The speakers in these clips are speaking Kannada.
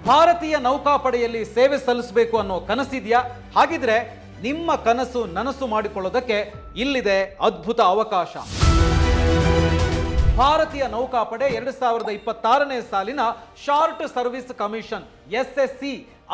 ಭಾರತೀಯ ನೌಕಾಪಡೆಯಲ್ಲಿ ಸೇವೆ ಸಲ್ಲಿಸಬೇಕು ಅನ್ನೋ ಕನಸಿದೆಯಾ? ಹಾಗಿದ್ರೆ ನಿಮ್ಮ ಕನಸು ನನಸು ಮಾಡಿಕೊಳ್ಳೋದಕ್ಕೆ ಇಲ್ಲಿದೆ ಅದ್ಭುತ ಅವಕಾಶ. ಭಾರತೀಯ ನೌಕಾಪಡೆ 2026ನೇ ಸಾಲಿನ ಶಾರ್ಟ್ ಸರ್ವಿಸ್ ಕಮಿಷನ್ SSC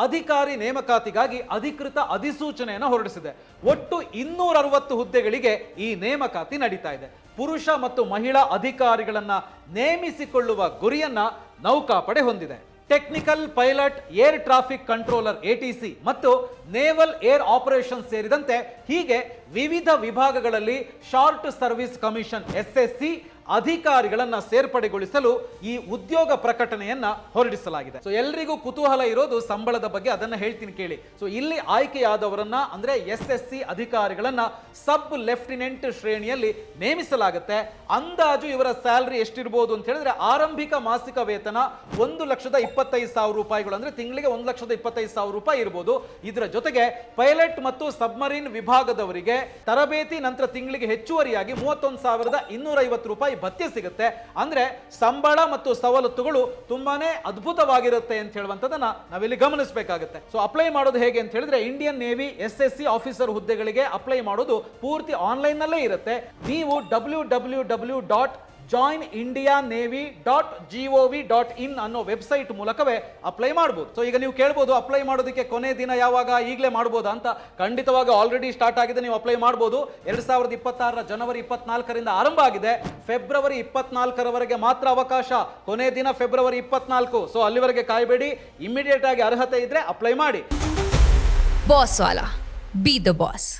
ಅಧಿಕಾರಿ ನೇಮಕಾತಿಗಾಗಿ ಅಧಿಕೃತ ಅಧಿಸೂಚನೆಯನ್ನು ಹೊರಡಿಸಿದೆ. ಒಟ್ಟು 260 ಹುದ್ದೆಗಳಿಗೆ ಈ ನೇಮಕಾತಿ ನಡೀತಾ ಇದೆ. ಪುರುಷ ಮತ್ತು ಮಹಿಳಾ ಅಧಿಕಾರಿಗಳನ್ನ ನೇಮಿಸಿಕೊಳ್ಳುವ ಗುರಿಯನ್ನ ನೌಕಾಪಡೆ ಹೊಂದಿದೆ. Technical pilot, air traffic controller ATC ಮತ್ತು ನೇವಲ್ ಏರ್ ಆಪರೇಷನ್ ಸೇರಿದಂತೆ ಹೀಗೆ ವಿವಿಧ ವಿಭಾಗಗಳಲ್ಲಿ ಶಾರ್ಟ್ ಸರ್ವಿಸ್ ಕಮಿಷನ್ SSC ಅಧಿಕಾರಿಗಳನ್ನ ಸೇರ್ಪಡೆಗೊಳಿಸಲು ಈ ಉದ್ಯೋಗ ಪ್ರಕಟಣೆಯನ್ನ ಹೊರಡಿಸಲಾಗಿದೆ. ಸೊ ಎಲ್ರಿಗೂ ಕುತೂಹಲ ಇರೋದು ಸಂಬಳದ ಬಗ್ಗೆ, ಅದನ್ನ ಹೇಳ್ತೀನಿ ಕೇಳಿ. ಸೊ ಇಲ್ಲಿ ಆಯ್ಕೆಯಾದವರನ್ನ ಅಂದ್ರೆ SSC ಅಧಿಕಾರಿಗಳನ್ನ ಸಬ್ ಲೆಫ್ಟಿನೆಂಟ್ ಶ್ರೇಣಿಯಲ್ಲಿ ನೇಮಿಸಲಾಗುತ್ತೆ. ಅಂದಾಜು ಇವರ ಸ್ಯಾಲರಿ ಎಷ್ಟಿರಬಹುದು ಅಂತ ಹೇಳಿದ್ರೆ ಆರಂಭಿಕ ಮಾಸಿಕ ವೇತನ 1,25,000 ರೂಪಾಯಿಗಳು, ಅಂದ್ರೆ ತಿಂಗಳಿಗೆ 1,25,000 ರೂಪಾಯಿ ಇರಬಹುದು. ಇದರ ಜೊತೆಗೆ ಪೈಲಟ್ ಮತ್ತು ಸಬ್ಮರೀನ್ ವಿಭಾಗದವರಿಗೆ ತರಬೇತಿ ನಂತರ ತಿಂಗಳಿಗೆ ಹೆಚ್ಚುವರಿಯಾಗಿ 31,250 ರೂಪಾಯಿ ಭತ್ಯೆ ಸಿಗುತ್ತೆ. ಅಂದ್ರೆ ಸಂಬಳ ಮತ್ತು ಸವಲತ್ತುಗಳು ತುಂಬಾನೇ ಅದ್ಭುತವಾಗಿರುತ್ತೆ ಅಂತ ಹೇಳುವಂತದನ್ನ ನಾವಿಲ್ಲಿ ಗಮನಿಸಬೇಕಾಗುತ್ತೆ. ಸೊ ಅಪ್ಲೈ ಮಾಡೋದು ಹೇಗೆ ಅಂತ ಹೇಳಿದ್ರೆ ಇಂಡಿಯನ್ ನೇವಿ SSC ಆಫೀಸರ್ ಹುದ್ದೆಗಳಿಗೆ ಅಪ್ಲೈ ಮಾಡೋದು ಪೂರ್ತಿ ಆನ್ಲೈನ್ ನಲ್ಲೇ ಇರುತ್ತೆ. ನೀವು www.joinindianavy.gov.in ಅನ್ನೋ ವೆಬ್ಸೈಟ್ ಮೂಲಕವೇ ಅಪ್ಲೈ ಮಾಡಬಹುದು. ಸೊ ಈಗ ನೀವು ಕೇಳಬಹುದು ಅಪ್ಲೈ ಮಾಡೋದಕ್ಕೆ ಕೊನೆ ದಿನ ಯಾವಾಗ, ಈಗಲೇ ಮಾಡಬಹುದಾ ಅಂತ. ಖಂಡಿತವಾಗಿ ಆಲ್ರೆಡಿ ಸ್ಟಾರ್ಟ್ ಆಗಿದೆ, ನೀವು ಅಪ್ಲೈ ಮಾಡಬಹುದು. 2026 ಜನವರಿ 24ರಿಂದ ಆರಂಭ ಆಗಿದೆ. ಫೆಬ್ರವರಿ 24ರವರೆಗೆ ಮಾತ್ರ ಅವಕಾಶ. ಕೊನೆ ದಿನ ಫೆಬ್ರವರಿ 24. ಸೊ ಅಲ್ಲಿವರೆಗೆ ಕಾಯಬೇಡಿ, ಇಮಿಡಿಯೇಟ್ ಆಗಿ ಅರ್ಹತೆ ಇದ್ರೆ ಅಪ್ಲೈ ಮಾಡಿ. Boss Vala, B the boss.